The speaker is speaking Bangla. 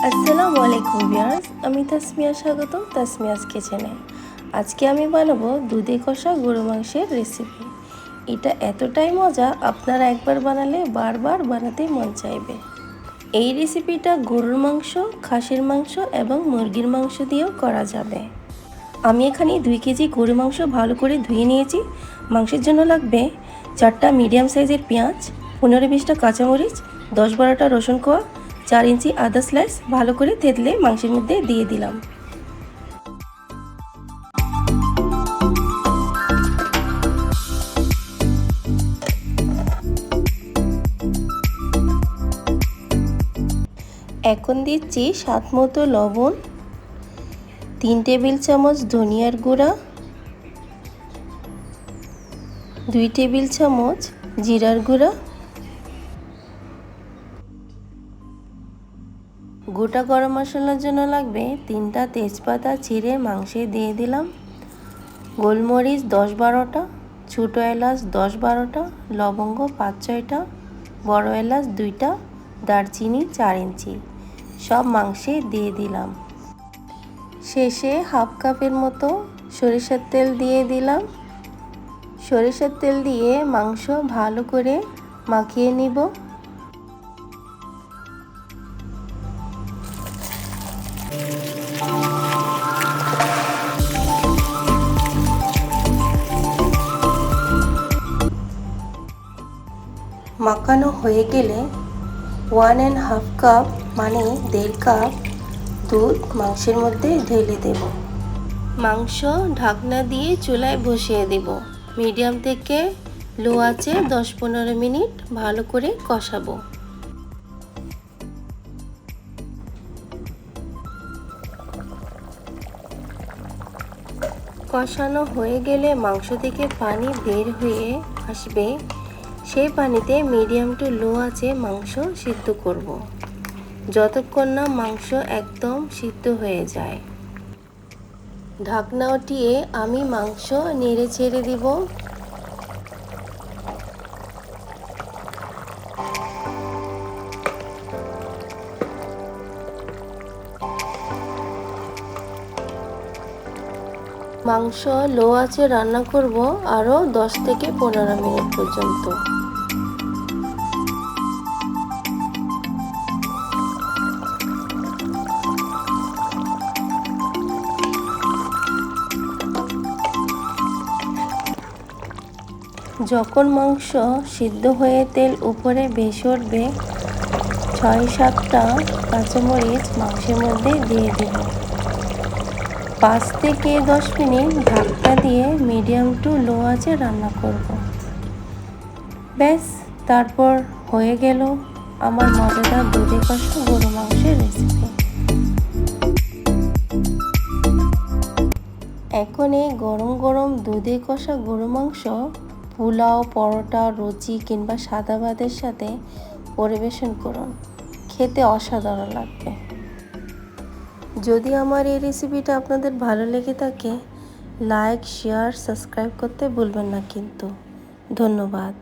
আসসালামু আলাইকুম ভিউয়ার্স, আমি তাসমিয়া, স্বাগতম তাসমিয়াস কিচেনে। আজকে আমি বানাবো দুধে কষা গরু মাংসের রেসিপি। এটা এতটাই মজা, আপনারা একবার বানালে বারবার বানাতে মন চাইবে। এই রেসিপিটা গরুর মাংস, খাসির মাংস এবং মুরগির মাংস দিয়েও করা যাবে। আমি এখানে 2 কেজি গরু মাংস ভালো করে ধুয়ে নিয়েছি। মাংসের জন্য লাগবে 4টা মিডিয়াম সাইজের পেঁয়াজ, 15-20টা কাঁচামরিচ, 10-12টা রসুন কোয়া, 4 ইঞ্চি আদা স্লাইস ভালো করে থেতলে মাংসের মধ্যে দিয়ে দিলাম। এখন দিচ্ছি স্বাদ মতো লবণ, 3 টেবিল চামচ ধনিয়ার গুঁড়া, 2 টেবিল চামচ জিরার গুঁড়া, গোটা গরম মশলার জন্য লাগবে 3টা তেজপাতা চিড়ে মাংসে দিয়ে দিলাম, গোলমরিচ 10-12টা, ছোটো এলাচ 10-12টা, লবঙ্গ 5-6টা, বড় এলাচ 2টা, দারচিনি 4 ইঞ্চি সব মাংসে দিয়ে দিলাম। শেষে হাফ কাপের মতো সরিষার তেল দিয়ে দিলাম। সরিষার তেল দিয়ে মাংস ভালো করে মাখিয়ে নিব। মাখানো হয়ে গেলে 1.5 কাপ মানে 1.5 কাপ দুধ মাংসের মধ্যে ঢেলে দেব। মাংস ঢাকনা দিয়ে চুলায় বসিয়ে দেব। মিডিয়াম থেকে লো আঁচে 10-15 মিনিট ভালো করে কষাবো। কষানো হয়ে গেলে মাংস থেকে পানি বের হয়ে আসবে। সেই পানিতে মিডিয়াম টু লো আঁচে মাংস সিদ্ধ করব, যতক্ষণ না মাংস একদম সিদ্ধ হয়ে যায়। ঢাকনা উঠিয়ে আমি মাংস নেড়ে ছেড়ে দিব। মাংস লো আঁচে রান্না করব আরও 10-15 মিনিট পর্যন্ত। যখন মাংস সিদ্ধ হয়ে তেল উপরে ভেসে উঠবে, 6-7টা কাঁচামরিচ মাংসের মধ্যে দিয়ে দেব। 5-10 মিনিট ঢাকনা দিয়ে মিডিয়াম টু লো আঁচে রান্না করব। ব্যাস, তারপর হয়ে গেল আমার মজাদার দুধে কষা গরু মাংসের রেসিপি। এখন এই গরম গরম দুধে কষা গরু মাংস পোলাও, পরোটা, রুটি কিংবা সাদা ভাতের সাথে পরিবেশন করুন। খেতে অসাধারণ লাগবে। যদি আমার এই রেসিপিটা আপনাদের ভালো লেগে থাকে, লাইক, শেয়ার, সাবস্ক্রাইব করতে ভুলবেন না কিন্তু। ধন্যবাদ।